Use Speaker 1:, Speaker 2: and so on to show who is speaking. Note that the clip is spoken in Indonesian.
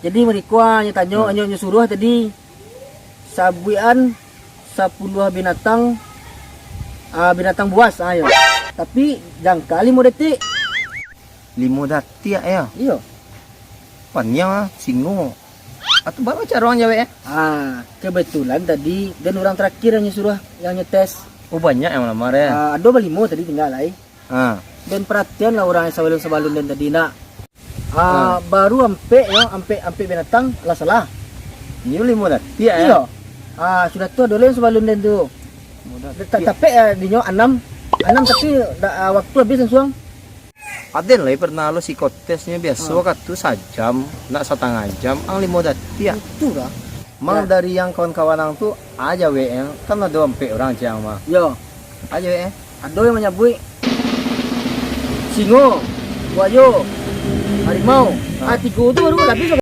Speaker 1: Jadi mereka tanya anyo suruh tadi sabuan 10 binatang binatang buas ayo. Tapi jangka 5 detik.
Speaker 2: 5 detik ya.
Speaker 1: Iya.
Speaker 2: Panjang singo. Atau baru cara orang Jawa ya?
Speaker 1: Kebetulan tadi dan orang terakhir yang suruh yang nyetes.
Speaker 2: Oh banyak yang lamar ya.
Speaker 1: Ada 5 tadi tinggal lah. Dan perhatian lah orang yang sebalun dan tadi nak. Baru ampe binatang lah salah.
Speaker 2: Ini 5 detik ya.
Speaker 1: Iya. Sudah tuh dulu yang sebalun dan tuh. Tapi dinyo 6 tapi waktu habis langsung.
Speaker 2: Ada lah pernah lo psikotesnya biasa waktu sajam, nak 1/2 jam, ang 5 detik ya.
Speaker 1: Itu lah.
Speaker 2: Mang dari yang kawan-kawan ang tuh aja WM, kan ada ampe orang ciang mah.
Speaker 1: Yo.
Speaker 2: Aja WM.
Speaker 1: Ada yang menyabui singo, buayo, harimau, tiga itu baru habis.